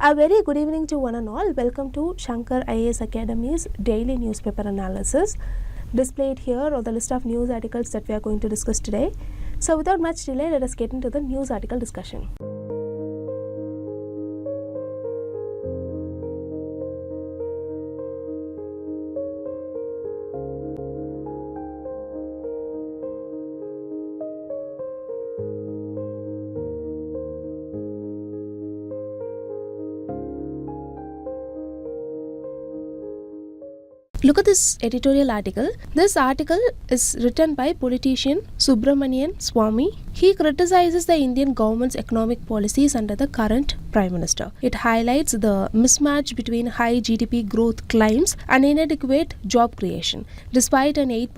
A very good evening to one and all. Welcome to Shankar IAS Academy's daily newspaper analysis. Displayed here are the list of news articles that we are going to discuss today. So without much delay, let us get into the news article discussion. Look at this editorial article. This article is written by politician Subramanian Swamy. He criticizes the Indian government's economic policies under the current Prime Minister. It highlights the mismatch between high GDP growth claims and inadequate job creation. Despite an 8%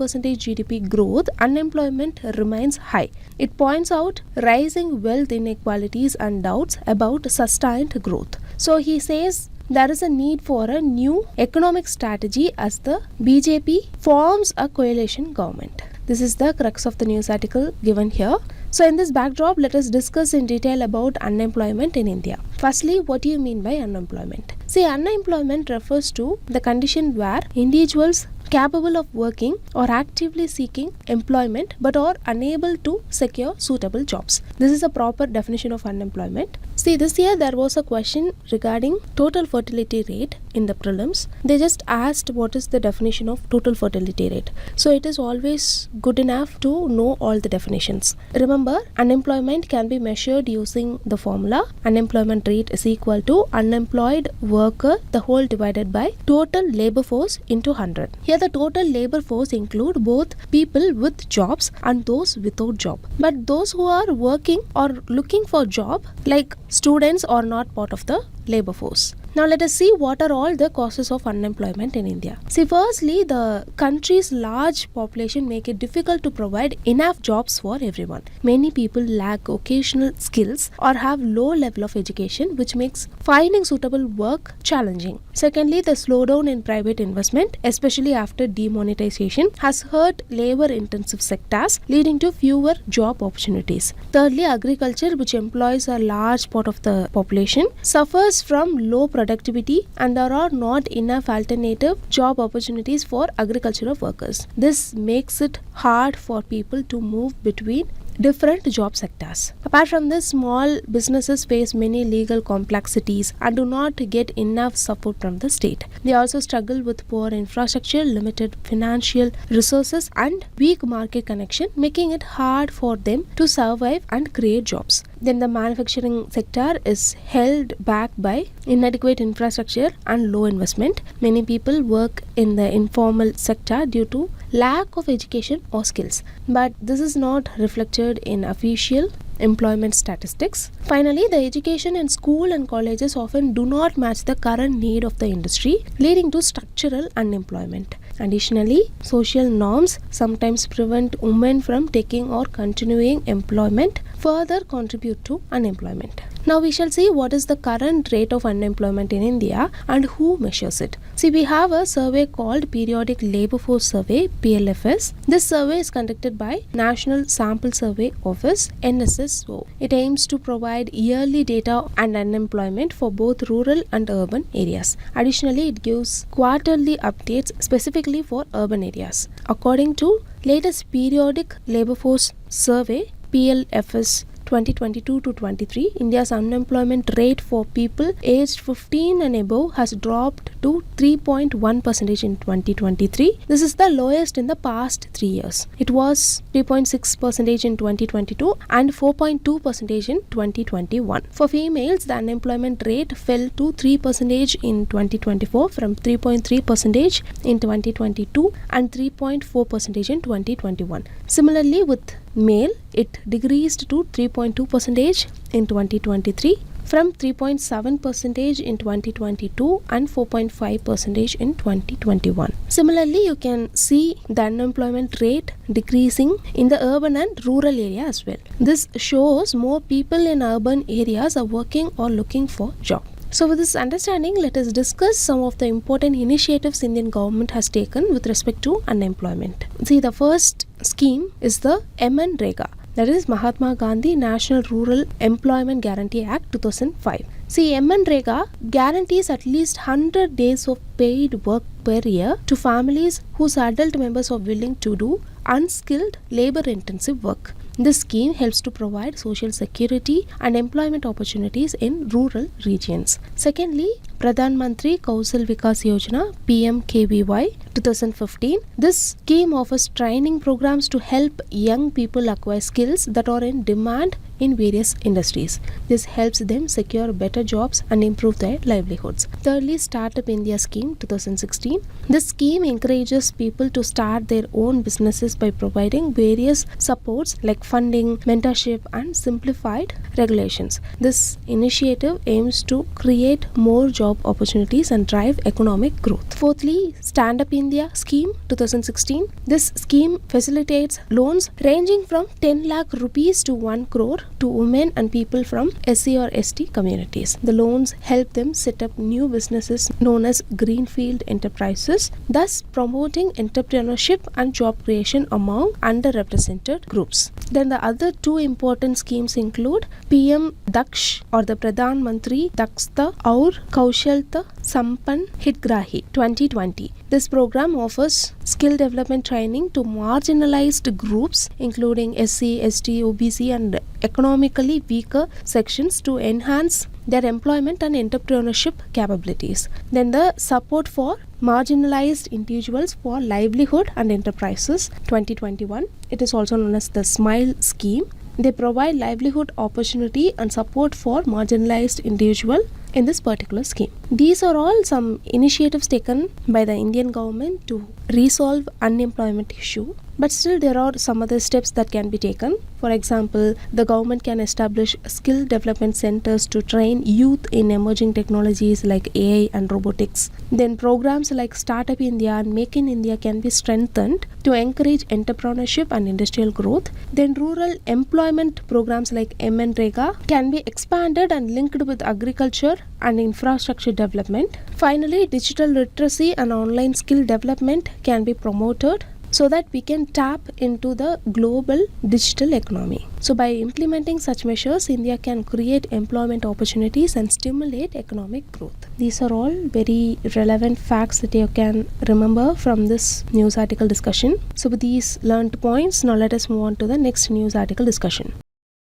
GDP growth, unemployment remains high. It points out rising wealth inequalities and doubts about sustained growth. So he says there is a need for a new economic strategy as the BJP forms a coalition government. This is the crux of the news article given here. So in this backdrop, let us discuss in detail about unemployment in India. Firstly, what do you mean by unemployment? See, unemployment refers to the condition where individuals capable of working or actively seeking employment but are unable to secure suitable jobs. This is a proper definition of unemployment. See, this year there was a question regarding total fertility rate in the prelims. They just asked what is the definition of total fertility rate. So it is always good enough to know all the definitions. Remember, unemployment can be measured using the formula unemployment rate is equal to unemployed worker the whole divided by total labor force into 100. Here the total labor force include both people with jobs and those without job. But those who are working or looking for job, like students, are not part of the labor force. Now let us see what are all the causes of unemployment in India. See, firstly, the country's large population make it difficult to provide enough jobs for everyone. Many people lack occasional skills or have low level of education, which makes finding suitable work challenging. Secondly, the slowdown in private investment, especially after demonetization, has hurt labor-intensive sectors, leading to fewer job opportunities. Thirdly, agriculture, which employs a large part of the population, suffers from low productivity and there are not enough alternative job opportunities for agricultural workers. This makes it hard for people to move between different job sectors. Apart from this, small businesses face many legal complexities and do not get enough support from the state. They also struggle with poor infrastructure, limited financial resources and weak market connection, making it hard for them to survive and create jobs. Then the manufacturing sector is held back by inadequate infrastructure and low investment. Many people work in the informal sector due to lack of education or skills, but this is not reflected in official employment statistics. Finally, the education in school and colleges often do not match the current need of the industry, leading to structural unemployment. Additionally, social norms sometimes prevent women from taking or continuing employment, further contribute to unemployment. Now we shall see what is the current rate of unemployment in India and who measures it. See, we have a survey called Periodic Labour Force Survey, PLFS. This survey is conducted by National Sample Survey Office, NSSO. It aims to provide yearly data and unemployment for both rural and urban areas. Additionally, it gives quarterly updates specifically for urban areas. According to latest Periodic Labour Force Survey, PLFS 2022 to 23, India's unemployment rate for people aged 15 and above has dropped to 3.1% in 2023. This is the lowest in the past 3 years. It was 3.6% in 2022 and 4.2% in 2021. For females, the unemployment rate fell to 3% in 2024 from 3.3% in 2022 and 3.4% in 2021. Similarly, with male, it decreased to 3.2% in 2023 from 3.7% in 2022 and 4.5% in 2021. Similarly, you can see the unemployment rate decreasing in the urban and rural area as well. This shows more people in urban areas are working or looking for job. So with this understanding, let us discuss some of the important initiatives Indian government has taken with respect to unemployment. See, the first scheme is the MNREGA. that is Mahatma Gandhi National Rural Employment Guarantee Act 2005. See, MNREGA guarantees at least 100 days of paid work per year to families whose adult members are willing to do unskilled labor-intensive work. This scheme helps to provide social security and employment opportunities in rural regions. Secondly, Pradhan Mantri Kaushal Vikas Yojana PMKVY 2015. This scheme offers training programs to help young people acquire skills that are in demand in various industries. This helps them secure better jobs and improve their livelihoods. Thirdly, Startup India Scheme 2016. This scheme encourages people to start their own businesses by providing various supports like funding, mentorship, and simplified regulations. This initiative aims to create more job opportunities and drive economic growth. Fourthly, Stand Up India Scheme 2016. This scheme facilitates loans ranging from 10 lakh rupees to 1 crore to women and people from SC or ST communities. The loans help them set up new businesses known as greenfield enterprises, thus promoting entrepreneurship and job creation among underrepresented groups. Then the other two important schemes include PM Daksh or the Pradhan Mantri Dakshta Aur Kaushalta Sampan Hitgrahi 2020. This program offers skill development training to marginalized groups including SC, ST, OBC and economically weaker sections to enhance their employment and entrepreneurship capabilities. Then the support for marginalized individuals for livelihood and enterprises 2021. It is also known as the SMILE scheme. They provide livelihood opportunity and support for marginalized individual in this particular scheme. These are all some initiatives taken by the Indian government to resolve unemployment issue. But still there are some other steps that can be taken. For example, the government can establish skill development centers to train youth in emerging technologies like AI and robotics. Then programs like Startup India and Make in India can be strengthened to encourage entrepreneurship and industrial growth. Then rural employment programs like MNREGA can be expanded and linked with agriculture and infrastructure development. Finally, digital literacy and online skill development can be promoted so that we can tap into the global digital economy. So by implementing such measures, India can create employment opportunities and stimulate economic growth. These are all very relevant facts that you can remember from this news article discussion. So with these learned points, now let us move on to the next news article discussion.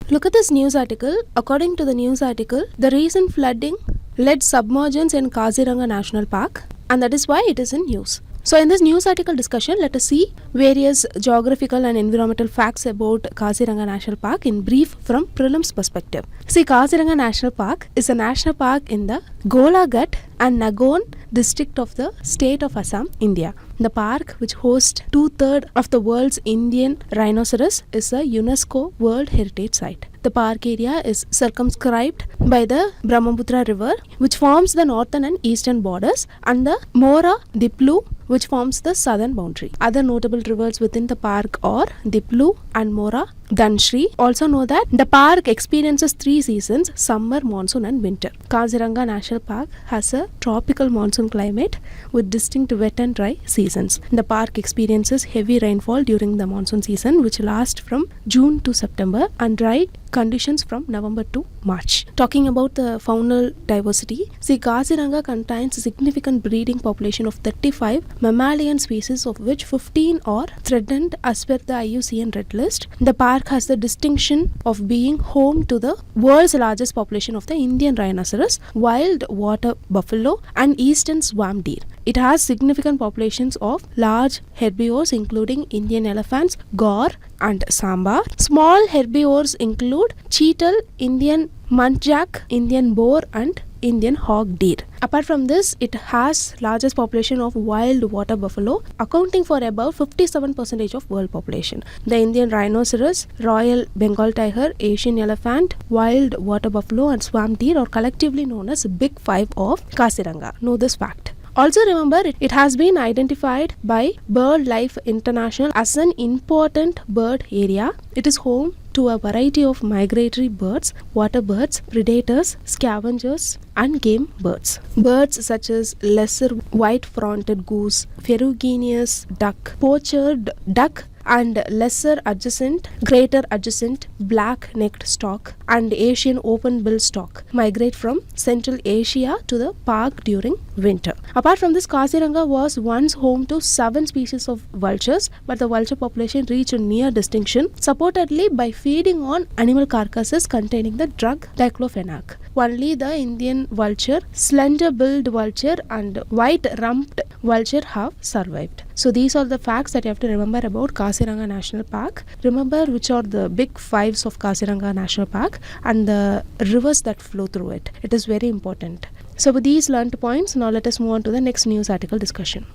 Look at this news article. According to the news article, the recent flooding led submergence in Kaziranga National Park, and that is why it is in news. So in this news article discussion, let us see various geographical and environmental facts about Kaziranga National Park in brief from prelims perspective. See, Kaziranga National Park is a national park in the Golaghat and Nagon district of the state of Assam, India. The park, which hosts 2/3 of the world's Indian rhinoceros, is a UNESCO World Heritage Site. The park area is circumscribed by the Brahmaputra River, which forms the northern and eastern borders, and the Mora Diplu, which forms the southern boundary. Other notable rivers within the park are Diplu and Mora Dhanshri. Also know that the park experiences 3 seasons: summer, monsoon and winter. Kaziranga National Park has a tropical monsoon climate with distinct wet and dry seasons. The park experiences heavy rainfall during the monsoon season, which lasts from June to September, and dry conditions from November to March. Talking about the faunal diversity, see, Kaziranga contains a significant breeding population of 35 mammalian species, of which 15 are threatened as per the IUCN Red List. The park has the distinction of being home to the world's largest population of the Indian rhinoceros, wild water buffalo and eastern swamp deer. It has significant populations of large herbivores including Indian elephants, gaur and sambar. Small herbivores include cheetal, Indian muntjac, Indian boar and Indian hog deer. Apart from this, it has largest population of wild water buffalo, accounting for about 57% of world population. The Indian rhinoceros, Royal Bengal tiger, Asian elephant, wild water buffalo and swamp deer are collectively known as Big Five of Kaziranga. Know this fact. Also remember, it has been identified by BirdLife International as an important bird area. It is home to a variety of migratory birds, water birds, predators, scavengers and game birds. Birds such as lesser white-fronted goose, ferruginous duck, poacher duck and lesser adjacent, greater adjacent, black-necked stork and Asian open-billed stork migrate from Central Asia to the park during winter. Apart from this, Kaziranga was once home to 7 species of vultures, but the vulture population reached near extinction, supportedly by feeding on animal carcasses containing the drug diclofenac. Only the Indian vulture, slender-billed vulture and white-rumped vulture have survived. So these are the facts that you have to remember about Kaziranga National Park. Remember which are the big fives of Kaziranga National Park and the rivers that flow through it. It is very important. So with these learned points, now let us move on to the next news article discussion.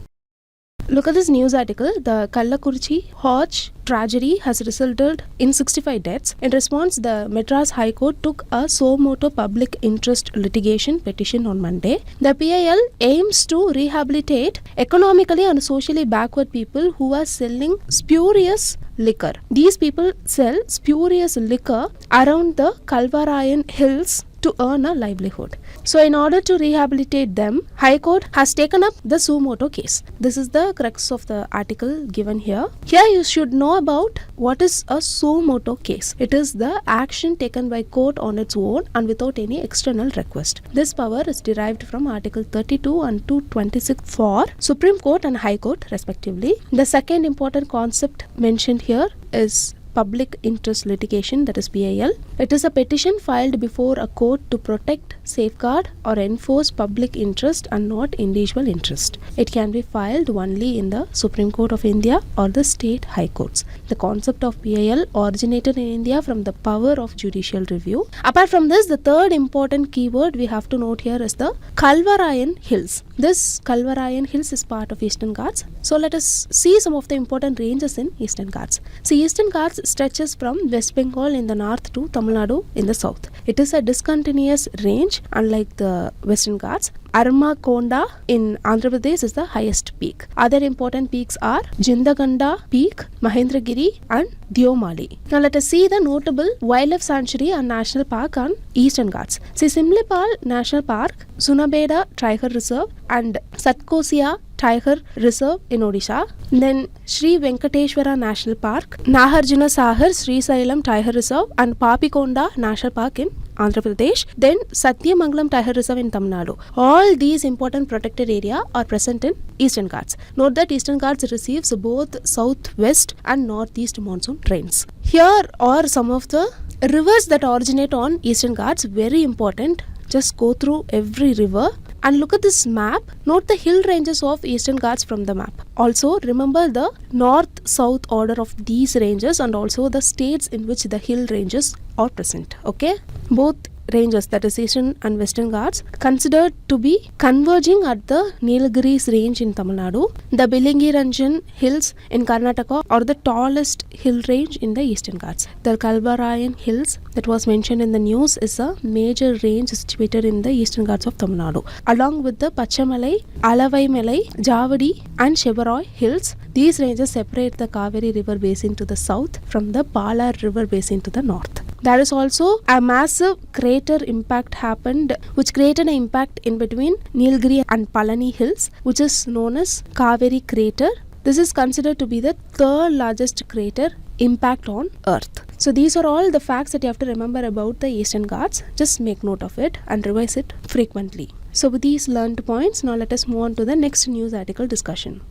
Look at this news article. The Kallakurichi Hodge tragedy has resulted in 65 deaths. In response, the Madras High Court took a suo motu public interest litigation petition on Monday. The PIL aims to rehabilitate economically and socially backward people who are selling spurious liquor. These people sell spurious liquor around the Kalvarayan Hills to earn a livelihood. So in order to rehabilitate them, High Court has taken up the suo motu case. This is the crux of the article given here. Here you should know about what is a suo motu case. It is the action taken by court on its own and without any external request. This power is derived from Article 32 and 226 for Supreme Court and High Court respectively. The second important concept mentioned here is public interest litigation, that is PIL. It is a petition filed before a court to protect, safeguard or enforce public interest and not individual interest. It can be filed only in the Supreme Court of India or the state high courts. The concept of PIL originated in India from the power of judicial review. Apart from this, the third important keyword we have to note here is the Kalvarayan Hills. This Kalvarayan Hills is part of Eastern Ghats. So let us see some of the important ranges in Eastern Ghats. See, Eastern Ghats stretches from West Bengal in the north to Tamil Nadu in the south. It is a discontinuous range unlike the Western Ghats. Armakonda in Andhra Pradesh is the highest peak. Other important peaks are Jindaganda Peak, Mahendragiri and Deomali. Now let us see the notable wildlife sanctuary and national park on Eastern Ghats. See, Simlipal National Park, Sunabeda Tiger Reserve and Satkosia Tiger Reserve in Odisha. Then Sri Venkateshwara National Park, Nagarjuna Sagar Sri Sailam Tiger Reserve and Papikonda National Park in Andhra Pradesh. Then Satyamangalam Tiger Reserve in Tamil Nadu. All these important protected area are present in Eastern Ghats. Note that Eastern Ghats receives both southwest and northeast monsoon rains. Here are some of the rivers that originate on Eastern Ghats. Very important. Just go through every river and look at this map. Note the hill ranges of Eastern Ghats from the map. Also remember the north-south order of these ranges and also the states in which the hill ranges are present. Okay, both ranges, that is Eastern and Western Ghats, considered to be converging at the Nilgiris range in Tamil Nadu. The Bilingiranjan Hills in Karnataka are the tallest hill range in the Eastern Ghats. The Kalvarayan Hills that was mentioned in the news is a major range situated in the Eastern Ghats of Tamil Nadu. Along with the Pachamalai, Alavaimalai, Javadi and Shevaroy Hills, these ranges separate the Kaveri River basin to the south from the Palar River basin to the north. There is also a massive crater impact happened which created an impact in between Nilgiri and Palani Hills, which is known as Kaveri Crater. This is considered to be the third largest crater impact on Earth. So these are all the facts that you have to remember about the Eastern Ghats. Just make note of it and revise it frequently. So with these learned points, now let us move on to the next news article discussion.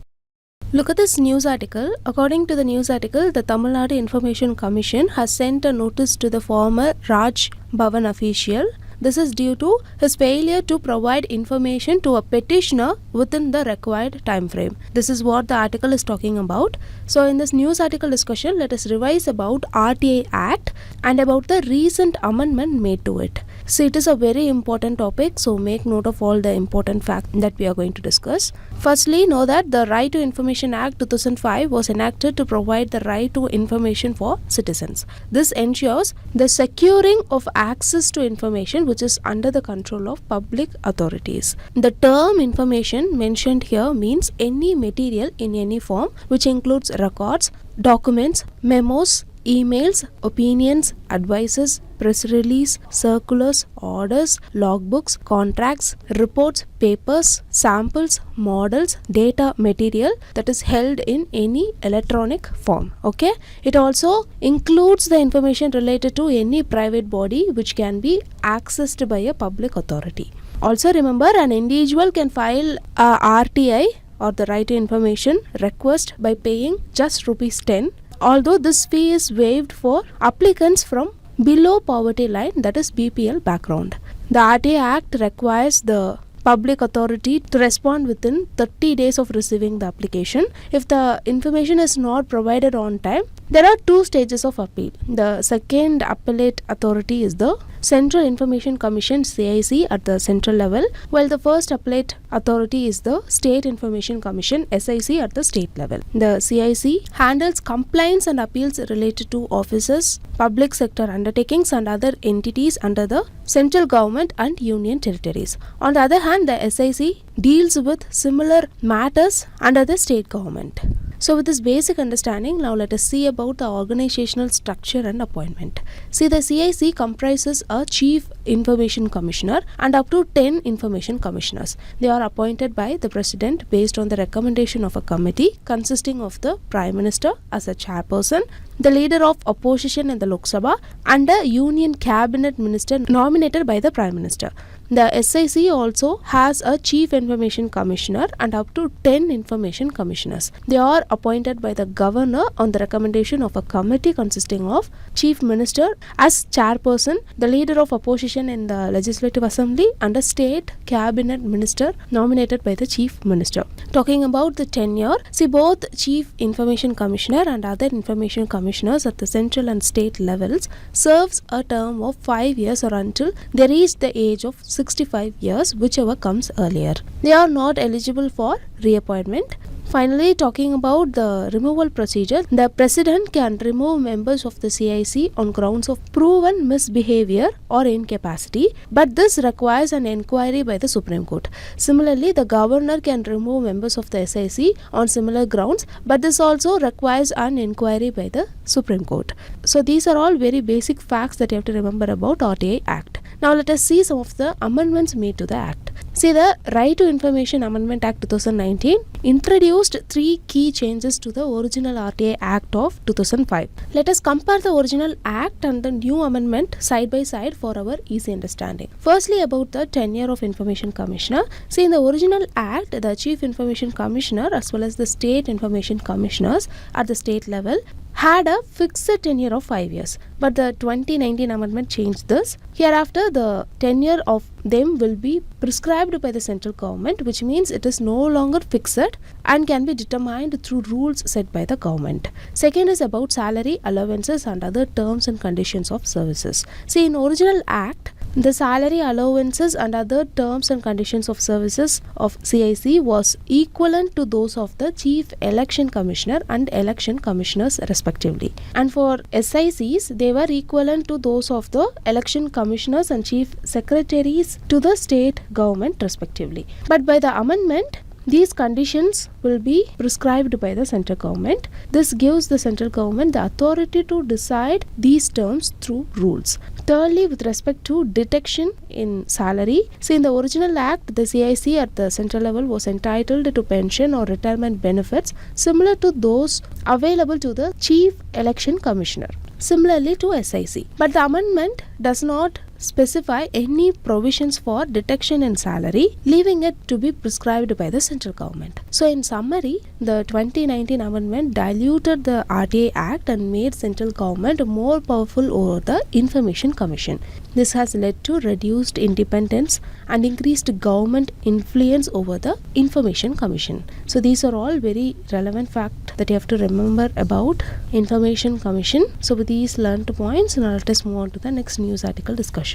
Look at this news article. According to the news article, the Tamil Nadu Information Commission has sent a notice to the former Raj Bhavan official. This is due to his failure to provide information to a petitioner within the required time frame. This is what the article is talking about. So in this news article discussion, let us revise about RTI Act and about the recent amendment made to it. So it is a very important topic, so make note of all the important facts that we are going to discuss. Firstly, know that the Right to Information Act 2005 was enacted to provide the right to information for citizens. This ensures the securing of access to information which is under the control of public authorities. The term information mentioned here means any material in any form which includes records, documents, memos, emails, opinions, advices, press release, circulars, orders, logbooks, contracts, reports, papers, samples, models, data material that is held in any electronic form. Okay, it also includes the information related to any private body which can be accessed by a public authority. Also remember, an individual can file a RTI or the right to information request by paying just ₹10, although this fee is waived for applicants from below poverty line, that is BPL background. The RTI Act requires the public authority to respond within 30 days of receiving the application. If the information is not provided on time, there are two stages of appeal. The second appellate authority is the Central Information Commission CIC at the central level, while the first appellate authority is the State Information Commission SIC at the state level. The CIC handles complaints and appeals related to offices, public sector undertakings and other entities under the central government and union territories. On the other hand, the SIC deals with similar matters under the state government. So with this basic understanding, now let us see about the organizational structure and appointment. See, the CIC comprises a Chief Information Commissioner and up to 10 Information Commissioners. They are appointed by the President based on the recommendation of a committee consisting of the Prime Minister as a chairperson, the leader of opposition in the Lok Sabha and a Union Cabinet Minister nominated by the Prime Minister. The SIC also has a Chief Information Commissioner and up to 10 Information Commissioners. They are appointed by the Governor on the recommendation of a committee consisting of Chief Minister as chairperson, the leader of opposition in the Legislative Assembly and a State Cabinet Minister nominated by the Chief Minister. Talking about the tenure, see, both Chief Information Commissioner and other Information Commissioners at the central and state levels serves a term of 5 years or until they reach the age of 65 years, whichever comes earlier. They are not eligible for reappointment. Finally, talking about the removal procedure, the President can remove members of the CIC on grounds of proven misbehavior or incapacity, but this requires an inquiry by the Supreme Court. Similarly, the Governor can remove members of the SIC on similar grounds, but this also requires an inquiry by the Supreme Court. So these are all very basic facts that you have to remember about RTI Act. Now let us see some of the amendments made to the Act. See, the Right to Information Amendment Act 2019 introduced 3 key changes to the original RTI Act of 2005. Let us compare the original Act and the new amendment side by side for our easy understanding. Firstly, about the tenure of Information Commissioner. See, in the original Act, the Chief Information Commissioner as well as the State Information Commissioners at the state level had a fixed tenure of 5 years, but the 2019 amendment changed this. Hereafter, the tenure of them will be prescribed by the central government, which means it is no longer fixed and can be determined through rules set by the government. Second is about salary, allowances and other terms and conditions of services. See, in original Act, the salary, allowances and other terms and conditions of services of CIC was equivalent to those of the Chief Election Commissioner and Election Commissioners respectively. And for SICs, they were equivalent to those of the Election Commissioners and Chief Secretaries to the state government respectively. But by the amendment, these conditions will be prescribed by the central government. This gives the central government the authority to decide these terms through rules. Thirdly, with respect to detection in salary, see, in the original Act, the CIC at the central level was entitled to pension or retirement benefits similar to those available to the Chief Election Commissioner, similarly to SIC. But the amendment does not specify any provisions for detection in salary, leaving it to be prescribed by the central government. So in summary, the 2019 amendment diluted the RTI Act and made central government more powerful over the Information Commission. This has led to reduced independence and increased government influence over the Information Commission. So these are all very relevant facts that you have to remember about Information Commission. So with these learned points, now let us move on to the next news article discussion.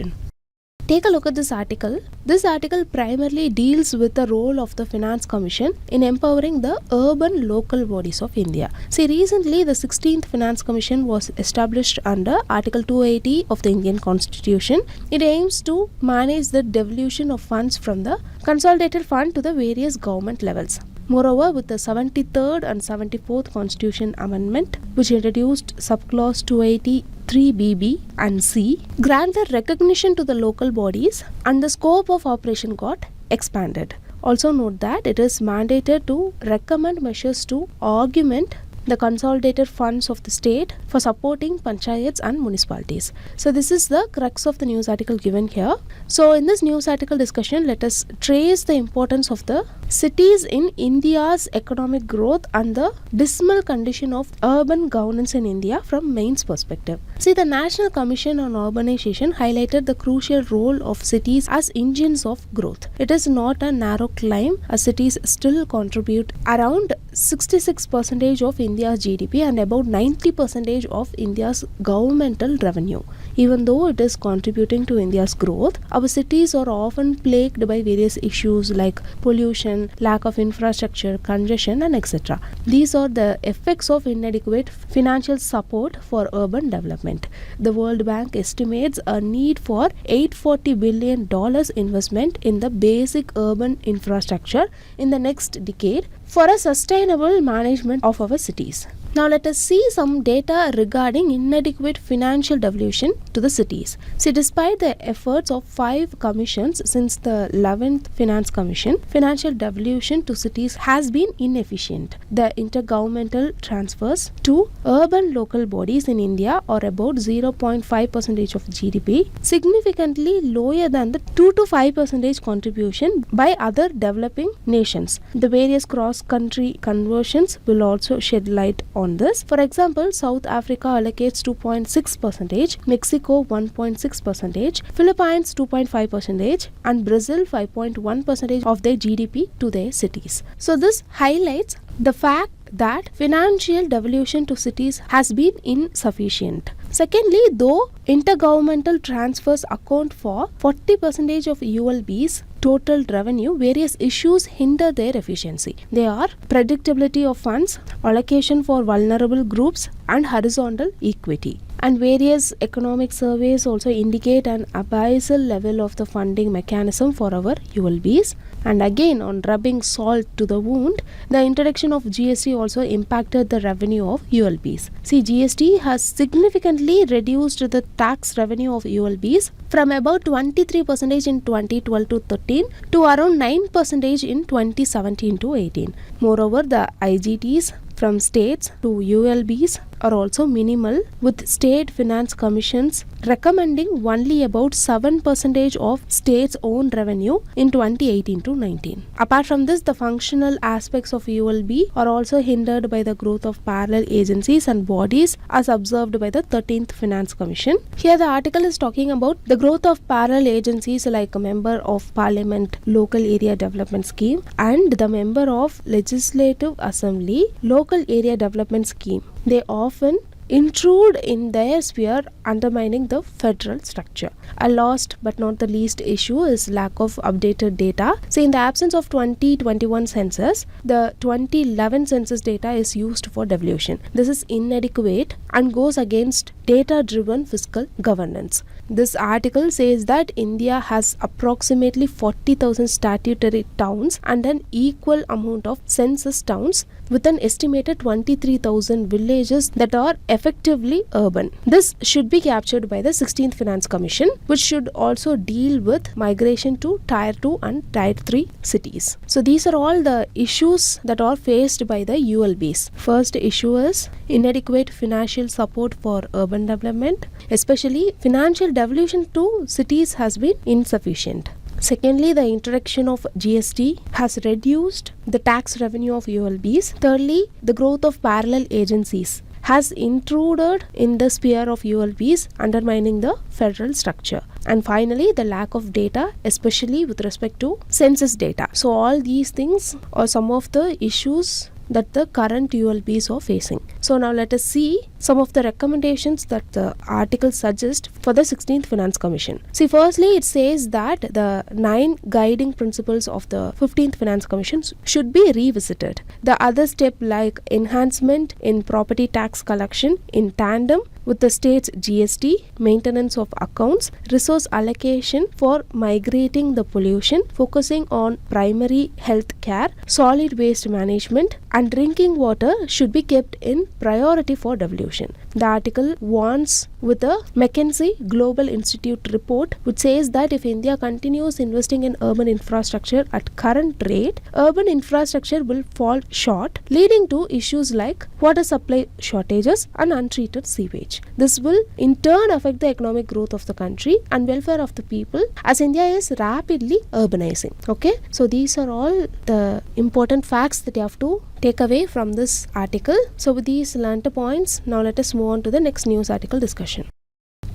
Take a look at this article. This article primarily deals with the role of the Finance Commission in empowering the urban local bodies of India. See, recently the 16th Finance Commission was established under Article 280 of the Indian Constitution. It aims to manage the devolution of funds from the consolidated fund to the various government levels. Moreover, with the 73rd and 74th Constitution Amendment, which introduced subclause 283BB and C, granted recognition to the local bodies and the scope of operation got expanded. Also note that it is mandated to recommend measures to augment the consolidated funds of the state for supporting panchayats and municipalities. So this is the crux of the news article given here. So in this news article discussion, let us trace the importance of the cities in India's economic growth and the dismal condition of urban governance in India from Main's perspective. See, the National Commission on Urbanization highlighted the crucial role of cities as engines of growth. It is not a narrow climb, as cities still contribute around 66% of India's GDP and about 90% of India's governmental revenue. Even though it is contributing to India's growth, our cities are often plagued by various issues like pollution, lack of infrastructure, congestion, and etc. These are the effects of inadequate financial support for urban development. The World Bank estimates a need for $840 billion investment in the basic urban infrastructure in the next decade for a sustainable management of our cities. Now let us see some data regarding inadequate financial devolution to the cities. See, despite the efforts of 5 commissions since the 11th Finance Commission, financial devolution to cities has been inefficient. The intergovernmental transfers to urban local bodies in India are about 0.5% of GDP, significantly lower than the 2 to 5% contribution by other developing nations. The various cross-country conversions will also shed light on this. For example, South Africa allocates 2.6%, Mexico 1.6%, Philippines 2.5%, and Brazil 5.1% of their GDP to their cities. So this highlights the fact that financial devolution to cities has been insufficient. Secondly, though intergovernmental transfers account for 40% of ULB's total revenue, various issues hinder their efficiency. They are predictability of funds, allocation for vulnerable groups, and horizontal equity. And various economic surveys also indicate an abyssal level of the funding mechanism for our ULBs. And again, on rubbing salt to the wound, the introduction of GST also impacted the revenue of ULBs. See, GST has significantly reduced the tax revenue of ULBs from about 23% in 2012 to 13 to around 9% in 2017 to 18. Moreover, the IGTs from states to ULBs are also minimal, with state finance commissions recommending only about 7% of states' own revenue in 2018 to 19. Apart from this, the functional aspects of ULB are also hindered by the growth of parallel agencies and bodies as observed by the 13th Finance Commission. Here the article is talking about the growth of parallel agencies like a Member of Parliament Local Area Development Scheme and the Member of Legislative Assembly Local Area Development Scheme. They often intrude in their sphere, undermining the federal structure. A last but not the least issue is lack of updated data. So in the absence of 2021 census, the 2011 census data is used for devolution. This is inadequate and goes against data-driven fiscal governance. This article says that India has approximately 40,000 statutory towns and an equal amount of census towns, with an estimated 23,000 villages that are effectively urban. This should be captured by the 16th Finance Commission, which should also deal with migration to Tier 2 and Tier 3 cities. So these are all the issues that are faced by the ULBs. First issue is inadequate financial support for urban development, especially financial devolution to cities has been insufficient. Secondly, the introduction of GST has reduced the tax revenue of ULBs. Thirdly, the growth of parallel agencies has intruded in the sphere of ULBs, undermining the federal structure. And finally, the lack of data, especially with respect to census data. So all these things are some of the issues that the current ULBs are facing. So now let us see some of the recommendations that the article suggests for the 16th Finance Commission. See, firstly, it says that the 9 guiding principles of the 15th Finance Commission should be revisited. The other step like enhancement in property tax collection in tandem with the state's GST, maintenance of accounts, resource allocation for migrating the pollution, focusing on primary health care, solid waste management, and drinking water should be kept in priority for devolution. The article warns with a McKinsey Global Institute report which says that if India continues investing in urban infrastructure at current rate, urban infrastructure will fall short, leading to issues like water supply shortages and untreated sewage. This will in turn affect the economic growth of the country and welfare of the people as India is rapidly urbanizing. Okay, so these are all the important facts that you have to take away from this article. So with these learned points, now let us move on to the next news article discussion.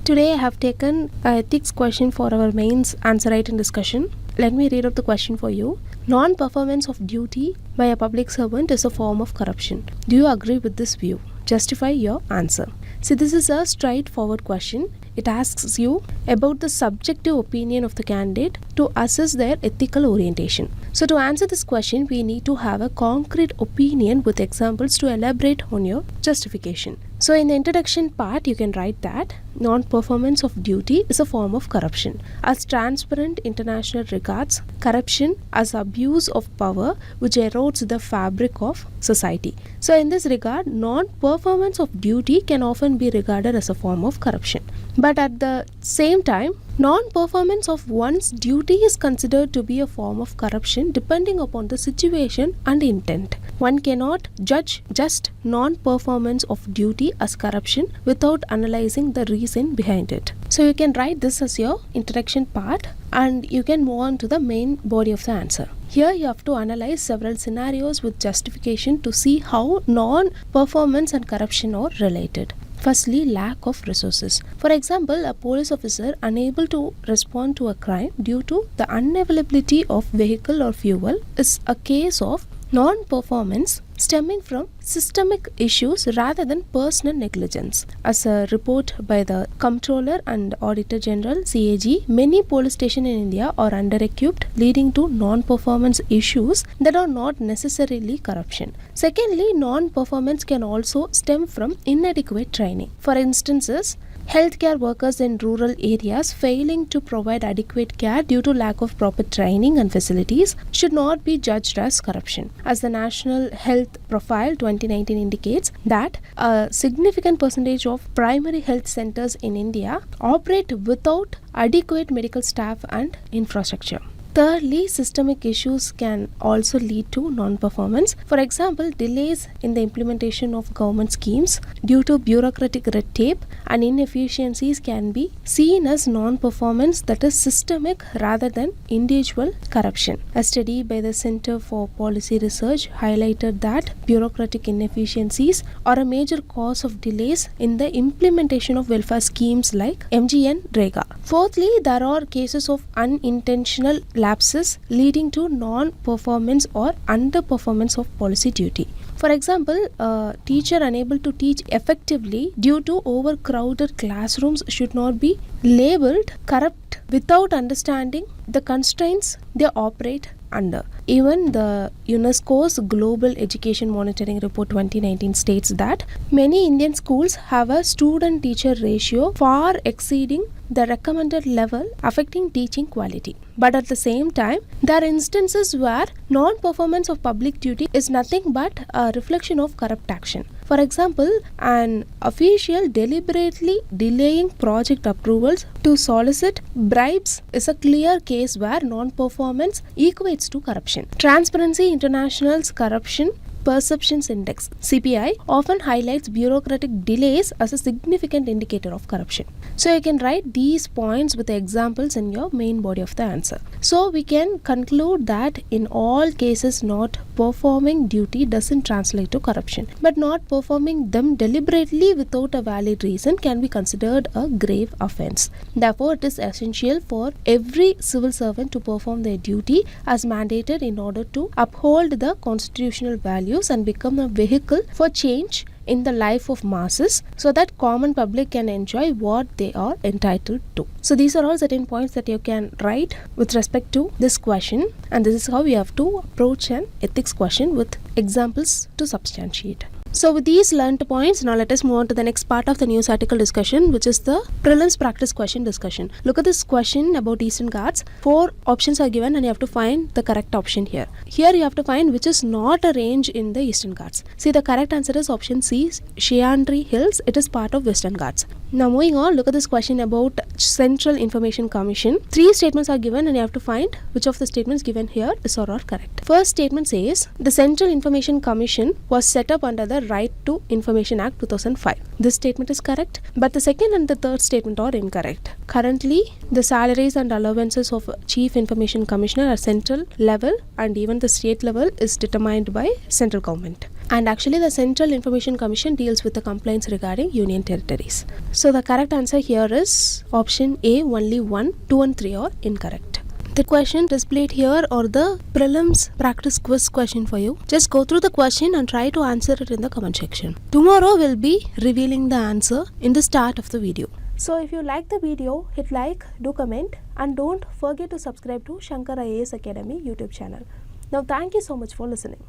Today I have taken a ethics question for our mains answer writing discussion. Let me read out the question for you. Non-performance of duty by a public servant is a form of corruption. Do you agree with this view? Justify your answer. See, this is a straightforward question. It asks you about the subjective opinion of the candidate to assess their ethical orientation. So to answer this question, we need to have a concrete opinion with examples to elaborate on your justification. So in the introduction part, you can write that non-performance of duty is a form of corruption, as transparent international regards corruption as abuse of power which erodes the fabric of society. So in this regard, non-performance of duty can often be regarded as a form of corruption. But at the same time, non-performance of one's duty is considered to be a form of corruption depending upon the situation and intent. One cannot judge just non-performance of duty as corruption without analyzing the reason behind it. So you can write this as your introduction part and you can move on to the main body of the answer. Here you have to analyze several scenarios with justification to see how non-performance and corruption are related. Firstly, lack of resources. For example, a police officer unable to respond to a crime due to the unavailability of vehicle or fuel is a case of non-performance stemming from systemic issues rather than personal negligence. As a report by the Comptroller and Auditor General (CAG), many police stations in India are under-equipped, leading to non-performance issues that are not necessarily corruption. Secondly, non-performance can also stem from inadequate training. For instances, healthcare workers in rural areas failing to provide adequate care due to lack of proper training and facilities should not be judged as corruption, as the National Health Profile 2019 indicates that a significant percentage of primary health centers in India operate without adequate medical staff and infrastructure. Thirdly, systemic issues can also lead to non-performance. For example, delays in the implementation of government schemes due to bureaucratic red tape and inefficiencies can be seen as non-performance that is systemic rather than individual corruption. A study by the Center for Policy Research highlighted that bureaucratic inefficiencies are a major cause of delays in the implementation of welfare schemes like MGNREGA. Fourthly, there are cases of unintentional lapses leading to non-performance or underperformance of policy duty. For example, a teacher unable to teach effectively due to overcrowded classrooms should not be labeled corrupt without understanding the constraints they operate under. Even the UNESCO's Global Education Monitoring Report 2019 states that many Indian schools have a student-teacher ratio far exceeding the recommended level, affecting teaching quality. But at the same time, there are instances where non-performance of public duty is nothing but a reflection of corrupt action. For example, an official deliberately delaying project approvals to solicit bribes is a clear case where non-performance equates to corruption. Transparency International's Corruption Perceptions Index (CPI) often highlights bureaucratic delays as a significant indicator of corruption. So you can write these points with the examples in your main body of the answer. So we can conclude that in all cases not performing duty doesn't translate to corruption, but not performing them deliberately without a valid reason can be considered a grave offence. Therefore, it is essential for every civil servant to perform their duty as mandated in order to uphold the constitutional values and become a vehicle for change in the life of masses so that common public can enjoy what they are entitled to. So these are all certain points that you can write with respect to this question, and this is how you have to approach an ethics question with examples to substantiate. So with these learned points, now let us move on to the next part of the news article discussion, which is the prelims practice question discussion. Look at this question about Eastern Ghats. 4 options are given and you have to find the correct option here. Here you have to find which is not a range in the Eastern Ghats. See, the correct answer is option C, Shankar Hills. It is part of Western Ghats. Now moving on, look at this question about Central Information Commission. 3 statements are given and you have to find which of the statements given here is or are correct. First statement says, the Central Information Commission was set up under the Right to Information Act 2005. This statement is correct, but the second and the third statement are incorrect. Currently, the salaries and allowances of Chief Information Commissioner at central level and even the state level is determined by central government. And actually the Central Information Commission deals with the complaints regarding union territories. So the correct answer here is option A, only 1, 2 and 3 are incorrect. The question displayed here or the prelims practice quiz question for you. Just go through the question and try to answer it in the comment section. Tomorrow we'll be revealing the answer in the start of the video. So if you like the video, hit like, do comment, and don't forget to subscribe to Shankar IAS Academy YouTube channel. Now thank you so much for listening.